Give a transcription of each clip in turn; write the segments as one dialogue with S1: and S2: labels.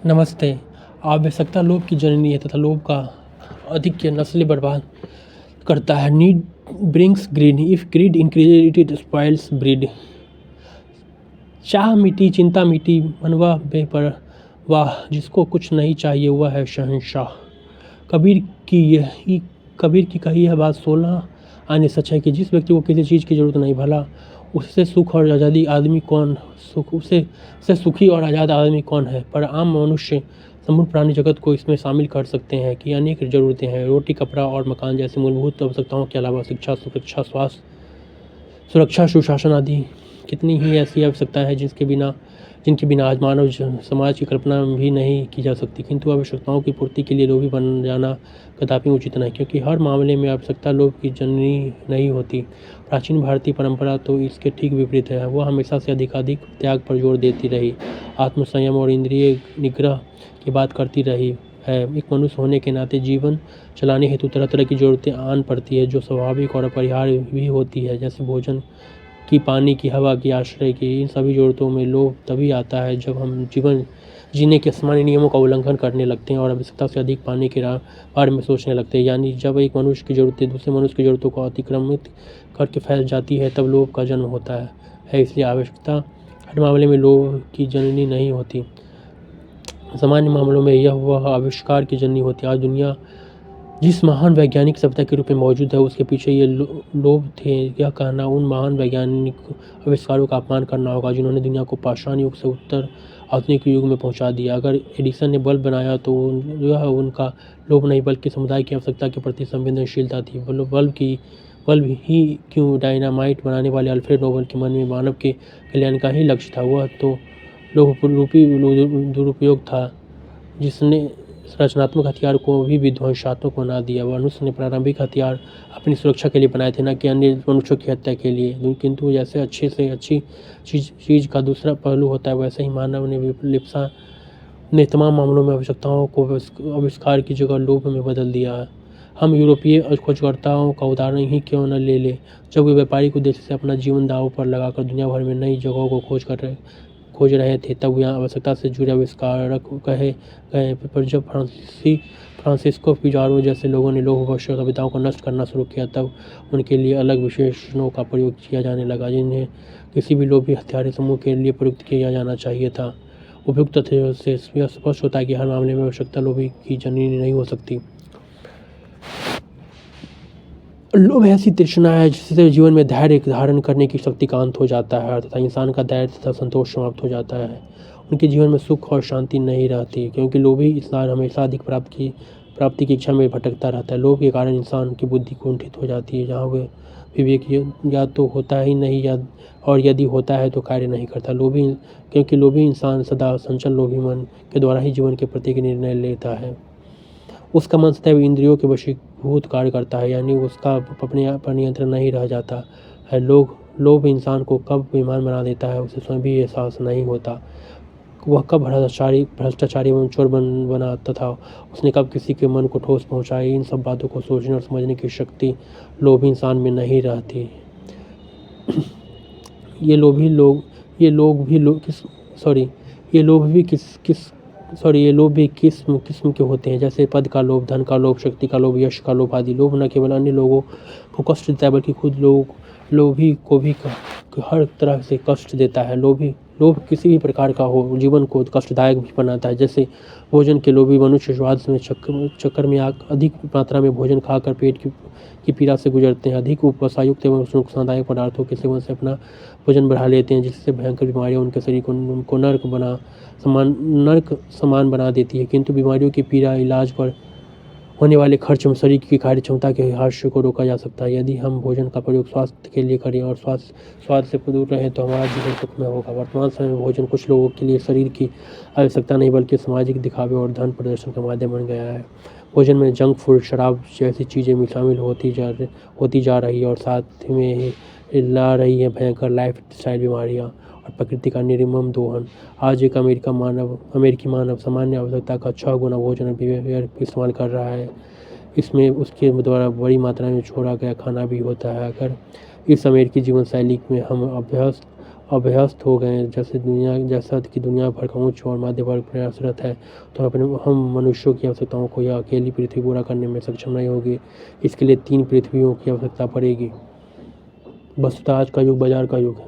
S1: नमस्ते। आवश्यकता लोभ की जननी है तथा लोभ का आधिक्य नस्लें बर्बाद करता है। Need brings greed, if greed increases it spoils breed. चाह मिटी चिंता मिटी मनवा बेपरवाह, जिसको कुछ नहीं चाहिए वह है शहंशाह। कबीर की कही है बात 16 आने सच है कि जिस व्यक्ति को किसी चीज़ की ज़रूरत नहीं, भला उससे सुख और आज़ादी आदमी कौन सुख उससे सुखी और आज़ाद आदमी कौन है। पर आम मनुष्य संपूर्ण प्राणी जगत को इसमें शामिल कर सकते हैं कि अनेक ज़रूरतें हैं। रोटी, कपड़ा और मकान जैसी मूलभूत आवश्यकताओं के अलावा शिक्षा, सुरक्षा, स्वास्थ्य, सुरक्षा, सुशासन आदि कितनी ही ऐसी आवश्यकताएं हैं जिनके बिना आज मानव समाज की कल्पना भी नहीं की जा सकती। किंतु आवश्यकताओं की पूर्ति के लिए लोभी बन जाना कदापि उचित नहीं, क्योंकि हर मामले में आवश्यकता लोभ की जननी नहीं होती। प्राचीन भारतीय परंपरा तो इसके ठीक विपरीत है। वह हमेशा से अधिकाधिक त्याग पर जोर देती रही, आत्मसंयम और इंद्रिय निग्रह की बात करती रही है। एक मनुष्य होने के नाते जीवन चलाने हेतु तरह तरह की जरूरतें आन पड़ती है, जो स्वाभाविक और अपरिहार्य भी होती है, जैसे भोजन की, पानी की, हवा की, आश्रय की। इन सभी जरूरतों में लोभ तभी आता है जब हम जीवन जीने के सामान्य नियमों का उल्लंघन करने लगते हैं और आवश्यकता से अधिक पाने के बारे में सोचने लगते हैं। यानी जब एक मनुष्य की जरूरतें दूसरे मनुष्य की जरूरतों को अतिक्रमित करके फैल जाती है, तब लोभ का जन्म होता है। इसलिए आवश्यकता हर मामले में लोभ की जननी नहीं होती। सामान्य मामलों में यह वह आविष्कार की जननी होती है। आज दुनिया जिस महान वैज्ञानिक सभ्यता के रूप में मौजूद है, उसके पीछे ये लोभ थे। यह कहना उन महान वैज्ञानिक आविष्कारों का अपमान करना होगा जिन्होंने दुनिया को पाषाण युग से उत्तर आधुनिक युग में पहुंचा दिया। अगर एडिसन ने बल्ब बनाया तो यह उनका लोभ नहीं, बल्कि समुदाय की आवश्यकता के प्रति संवेदनशीलता थी। बल्ब ही क्यों, डायनामाइट बनाने वाले अल्फ्रेड नोबल के मन में मानव के कल्याण का ही लक्ष्य था। वह तो लोभ रूपी दुरुपयोग था जिसने रचनात्मक हथियार को भी विध्वंसात्मक बना दिया। मनुष्य ने प्रारंभिक हथियार अपनी सुरक्षा के लिए बनाए थे, न कि अन्य मनुष्यों की हत्या के लिए। किंतु जैसे अच्छे से अच्छी चीज़ का दूसरा पहलू होता है, वैसे ही मानव ने तमाम मामलों में आवश्यकताओं को आविष्कार की जगह लोभ में बदल दिया है। हम यूरोपीय खोजकर्ताओं का उदाहरण ही क्यों न ले लें। जब वे व्यापारिक उद्देश्य से अपना जीवन दांव पर लगाकर दुनिया भर में नई जगहों को खोज रहे थे, तब यहाँ आवश्यकता से जुड़े आविष्कारक कहे गए। पर जब फ्रांसिस्को पिज़ारो जैसे लोगों ने लोभवश कविताओं को नष्ट करना शुरू किया, तब उनके लिए अलग विशेषणों का प्रयोग किया जाने लगा, जिन्हें किसी भी लोभी हत्यारे समूह के लिए प्रयुक्त किया जाना चाहिए था। उपयुक्त तथ्यों से यह स्पष्ट होता है कि हर मामले में आवश्यकता लोभी की जननी नहीं हो सकती। लोभ ऐसी तृष्णा है जिससे जीवन में धैर्य धारण करने की शक्ति का अंत हो जाता है तथा इंसान का धैर्य तथा संतोष समाप्त हो जाता है। उनके जीवन में सुख और शांति नहीं रहती, क्योंकि लोभी इंसान हमेशा अधिक प्राप्ति की इच्छा में भटकता रहता है। लोभ के कारण इंसान की बुद्धि कुंठित हो जाती है, जहाँ वह विवेक या तो होता ही नहीं और यदि होता है तो कार्य नहीं करता। क्योंकि लोभी इंसान सदा संचल लोभी मन के द्वारा ही जीवन के प्रत्येक निर्णय लेता है। उसका मन सदैव इंद्रियों के वशीभूत कार्य करता है, यानी उसका अपने पर नियंत्रण नहीं रह जाता है। लोभ इंसान को कब बेईमान बना देता है, उसे स्वयं भी एहसास नहीं होता। वह कब भ्रष्टाचारी एवं चोर बना तथा उसने कब किसी के मन को ठोस पहुंचाई, इन सब बातों को सोचने और समझने की शक्ति लोभी इंसान में नहीं रहती। ये लोभ भी किस्म किस्म के होते हैं, जैसे पद का लोभ, धन का लोभ, शक्ति का लोभ, यश का लोभ आदि। लोभ न केवल अन्य लोगों को कष्ट देता है, बल्कि खुद लोभी को भी हर तरह से कष्ट देता है। लोभ किसी भी प्रकार का हो, जीवन को कष्टदायक भी बनाता है। जैसे भोजन के लोभी मनुष्य स्वाद में चक्कर में अधिक मात्रा में भोजन खाकर पेट की पीड़ा से गुजरते हैं। अधिक उपवसायुक्त एवं नुकसानदायक पदार्थों के सेवन से अपना वजन बढ़ा लेते हैं, जिससे भयंकर बीमारियां उनके शरीर को उनको नर्क समान बना देती है। किंतु बीमारियों की पीड़ा, इलाज पर होने वाले खर्च में शरीर की कार्य क्षमता के ह्रास को रोका जा सकता है। यदि हम भोजन का प्रयोग स्वास्थ्य के लिए करें और स्वाद से दूर रहें तो हमारा जीवन सुखमय होगा। वर्तमान समय में भोजन कुछ लोगों के लिए शरीर की आवश्यकता नहीं, बल्कि सामाजिक दिखावे और धन प्रदर्शन का माध्यम बन गया है। भोजन में जंक फूड, शराब जैसी चीज़ें शामिल होती जा रही है और साथ में ला रही है भयंकर लाइफ स्टाइल बीमारियाँ और प्रकृति का निर्मम दोहन। आज एक अमेरिकी मानव सामान्य आवश्यकता का 6 गुना भोजन बिहेवियर इस्तेमाल कर रहा है। इसमें उसके द्वारा बड़ी मात्रा में छोड़ा गया खाना भी होता है। अगर इस अमेरिकी जीवन शैली में हम अभ्यस्त हो गए हैं। जैसा कि दुनिया भर का उच्च और मध्य वर्ग प्रयासरत है, तो हम मनुष्यों की आवश्यकताओं को यह अकेली पृथ्वी पूरा करने में सक्षम नहीं होगी। इसके लिए 3 पृथ्वियों की आवश्यकता पड़ेगी। वस्तुतः आज का युग बाजार का युग है।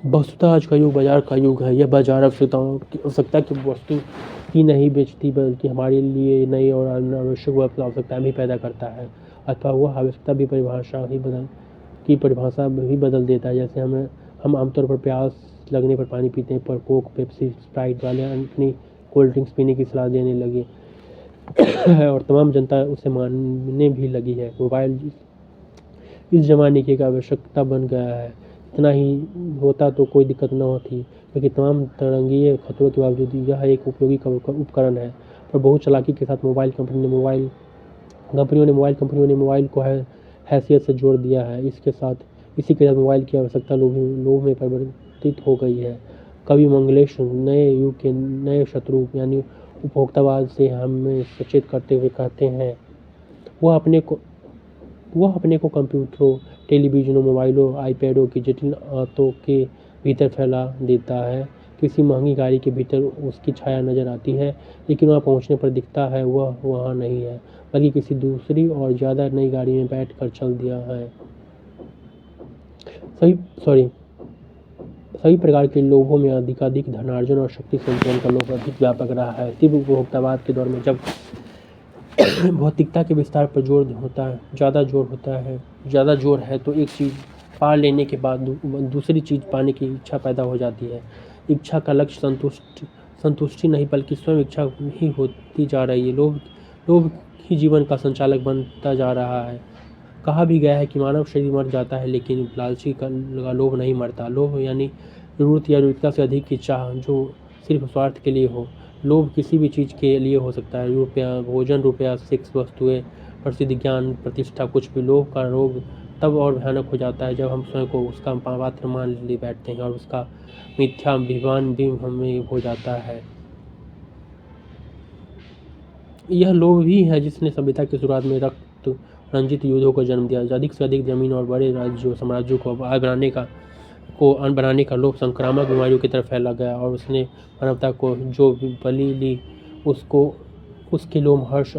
S1: वस्तुतः आज का युग बाजार का युग है। यह बाजार आवश्यकता की वस्तु ही नहीं बेचती, बल्कि हमारे लिए नई और अनावश्यक आवश्यकताएं भी पैदा करता है, अथवा वह आवश्यकता की परिभाषा भी बदल देता है। जैसे हम आमतौर पर प्यास लगने पर पानी पीते हैं, पर कोक, पेप्सी, स्प्राइट वाले अपनी कोल्ड ड्रिंक्स पीने की सलाह देने लगे और तमाम जनता उसे मानने भी लगी है। मोबाइल इस ज़माने की एक आवश्यकता बन गया है। इतना ही होता तो कोई दिक्कत न होती, क्योंकि तमाम तरंगीय खतरों के बावजूद यह एक उपयोगी उपकरण है। पर बहुत चालाकी के साथ मोबाइल कंपनियों ने मोबाइल को हैसियत से जोड़ दिया है। इसी के साथ मोबाइल की आवश्यकता लोभ में परिवर्तित हो गई है। कवि मंगलेश नए युग के नए शत्रु यानी उपभोक्तावाद से हमें सचेत करते हुए कहते हैं, वह अपने को कंप्यूटरों, टेलीविज़नों, मोबाइलों, आईपैडों की जटिल आंतों के भीतर फैला देता है। किसी महंगी गाड़ी के भीतर उसकी छाया नज़र आती है, लेकिन वहाँ पहुँचने पर दिखता है वह वहाँ नहीं है, बल्कि किसी दूसरी और ज़्यादा नई गाड़ी में बैठ कर चल दिया है। सभी प्रकार के लोभों में अधिकाधिक धनार्जन और शक्ति संचयन का लोभ अधिक व्यापक रहा है। तीव्र उपभोक्तावाद के दौर में जब भौतिकता के विस्तार पर ज़्यादा जोर है तो एक चीज़ पा लेने के बाद दूसरी चीज़ पाने की इच्छा पैदा हो जाती है। इच्छा का लक्ष्य संतुष्टि नहीं, बल्कि स्वयं इच्छा ही होती जा रही है। लोभ ही जीवन का संचालक बनता जा रहा है। कहा भी गया है कि मानव शरीर मर जाता है, लेकिन लालची का लोभ नहीं मरता। लोभ यानी ज़रूरत या ज़रूरत से अधिक की चाह, जो सिर्फ स्वार्थ के लिए हो। लोभ किसी भी चीज़ के लिए हो सकता है, भोजन, रुपया, सेक्स, वस्तुएं, प्रसिद्धि, ज्ञान, प्रतिष्ठा, कुछ भी। लोभ का रोग तब और भयानक हो जाता है जब हम स्वयं को उसका पात्र मान ले बैठते हैं और उसका मिथ्या अभिमान भी हमें हो जाता है। यह लोभ ही है जिसने सभ्यता की शुरुआत में रक्त रंजित युद्धों को जन्म दिया। अधिक से अधिक जमीन और बड़े साम्राज्यों को अन्न बनाने का लोभ संक्रामक बीमारियों की तरफ फैला गया, और उसने मानवता को जो बलि ली उसके लोमहर्ष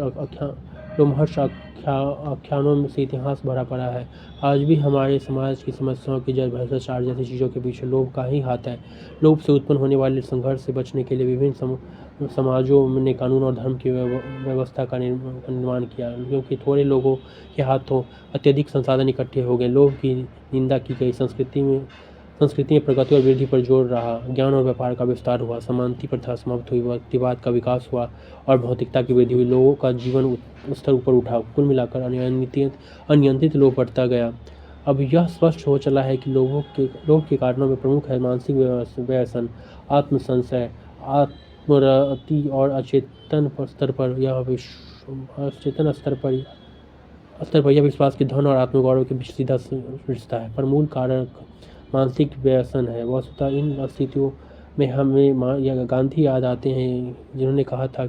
S1: आख्यानों से इतिहास भरा पड़ा है। आज भी हमारे समाज की समस्याओं की जड़ भ्रष्टाचार जैसी चीज़ों के पीछे लोभ का ही हाथ है। लोभ से उत्पन्न होने वाले संघर्ष से बचने के लिए विभिन्न समाजों ने कानून और धर्म की व्यवस्था का निर्माण किया, क्योंकि थोड़े लोगों के हाथों अत्यधिक संसाधन इकट्ठे हो गए। लोभ की निंदा की गई। संस्कृति में प्रगति और वृद्धि पर जोर रहा। ज्ञान और व्यापार का विस्तार हुआ। समानता प्रथा समाप्त हुई। व्यक्तिवाद का विकास हुआ और भौतिकता की वृद्धि हुई। लोगों का जीवन स्तर ऊपर उठा। कुल मिलाकर अनियंत्रित लोभ बढ़ता गया। अब यह स्पष्ट हो चला है कि लोभ के कारणों में प्रमुख है मानसिक व्यसन, आत्मसंशय, आत्मरति और अचेतन स्तर पर यह विश्वास कि धन और आत्मगौरव के बीच सीधा रिश्ता है। पर मूल कारक मानसिक व्यसन है। वस्तुतः इन स्थितियों में हमें गांधी याद आते हैं, जिन्होंने कहा था,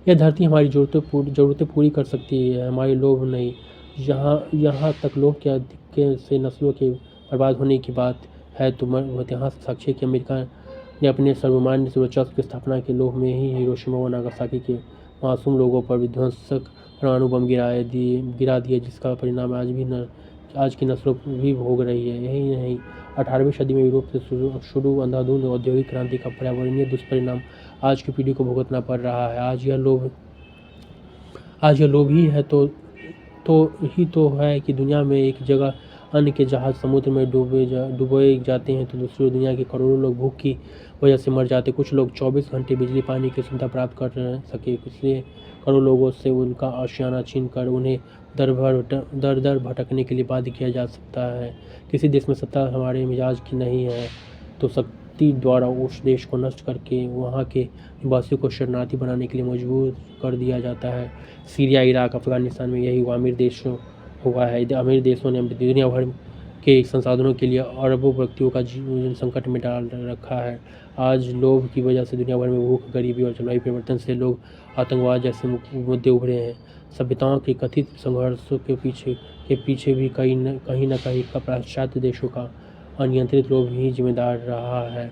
S1: यह धरती हमारी ज़रूरतें पूरी कर सकती है, हमारे लोभ नहीं। यहाँ तक लोभ के अधिक से नस्लों के बर्बाद होने की बात है तो इतिहास साक्षी कि अमेरिका ने अपने सर्वमान्य सुरक्षा की स्थापना के लोभ में ही हिरोशिमा और नागासाकी के मासूम लोगों पर विध्वंसक परमाणु बम गिरा दिए, जिसका परिणाम आज की नस्लों भी भोग रही है। यही नहीं, 18वीं सदी में यूरोप से शुरू अंधाधुंध औद्योगिक क्रांति का पर्यावरणीय दुष्परिणाम आज की पीढ़ी को भुगतना पड़ रहा है। आज यह लोभ ही है तो है कि दुनिया में एक जगह अन्न के जहाज समुद्र में डुबोए जाते हैं तो दूसरी दुनिया के करोड़ों लोग भूख की वजह से मर जाते। कुछ लोग 24 घंटे बिजली पानी की सुविधा प्राप्त कर सके, इसलिए करोड़ों लोगों से उनका आशियाना छीन कर उन्हें दर भटकने के लिए बाध्य किया जा सकता है। किसी देश में सत्ता हमारे मिजाज की नहीं है तो शक्ति द्वारा उस देश को नष्ट करके वहाँ के निवासियों को शरणार्थी बनाने के लिए मजबूर कर दिया जाता है। सीरिया, इराक, अफगानिस्तान में यही हुआ है। अमीर देशों ने दुनिया भर के संसाधनों के लिए अरबों व्यक्तियों का जीवन संकट में डाल रखा है। आज लोभ की वजह से दुनिया भर में भूख, गरीबी और जलवायु परिवर्तन से लोग आतंकवाद जैसे मुद्दे उभरे हैं। सभ्यताओं के कथित संघर्षों के पीछे भी कहीं न कहीं का पाश्चात्य देशों का अनियंत्रित लोभ ही जिम्मेदार रहा है।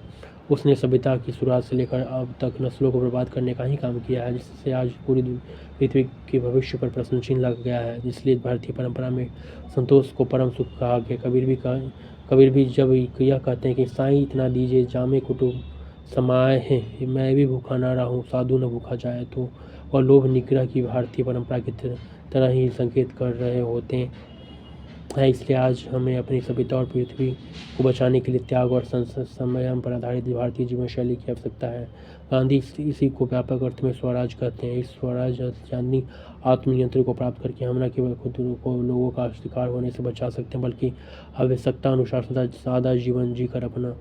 S1: उसने सभ्यता की शुरुआत से लेकर अब तक नस्लों को बर्बाद करने का ही काम किया है, जिससे आज पूरी पृथ्वी के भविष्य पर प्रश्न चिन्ह लग गया है। इसलिए भारतीय परंपरा में संतोष को परम सुख कहा गया। कबीर भी जब यह कहते हैं कि साईं इतना दीजिए जामे कुटुंब समाए हैं, मैं भी भूखा ना रहूं साधु न भूखा जाए, तो वह लोभ निग्रह की भारतीय परंपरा की तरह ही संकेत कर रहे होते हैं। इसलिए आज हमें अपनी सभ्यता और पृथ्वी को बचाने के लिए त्याग और संयम पर आधारित भारतीय जीवन शैली की आवश्यकता है। गांधी इसी को व्यापक अर्थ में स्वराज कहते हैं। इस स्वराज यानी आत्मनियंत्रण को प्राप्त करके हम न केवल खुद को लोगों का शिकार होने से बचा सकते हैं, बल्कि आवश्यकता अनुसार सादा जीवन जीकर अपना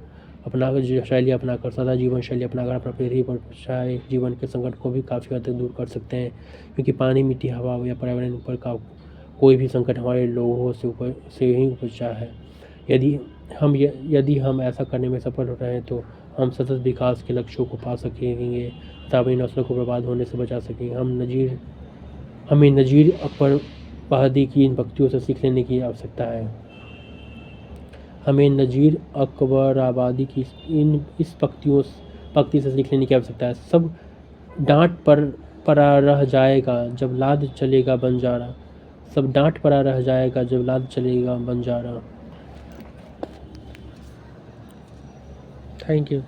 S1: शैली अपनाकर सादा जीवन शैली अपनाकर अपना पृथ्वी पर छाए जीवन के संकट को भी काफ़ी हद तक दूर कर सकते हैं। क्योंकि पानी, मिट्टी, हवा या पर्यावरण पर का कोई भी संकट हमारे लोगों से ही उपजा है। यदि हम ऐसा करने में सफल हो रहे हैं तो हम सतत विकास के लक्ष्यों को पा सकेंगे तथा अपनी नस्लों को बर्बाद होने से बचा सकेंगे। हमें नज़ीर अकबर बहादी की इन पंक्तियों से सीख लेने की आवश्यकता है। हमें नज़ीर अकबर आबादी की इस पंक्ति से सीख लेने की आवश्यकता है। सब डांट पर परा रह जाएगा जब लाद चलेगा बंजारा। सब डांट परा रह जाएगा जब लाद चलेगा बंजारा। Thank you.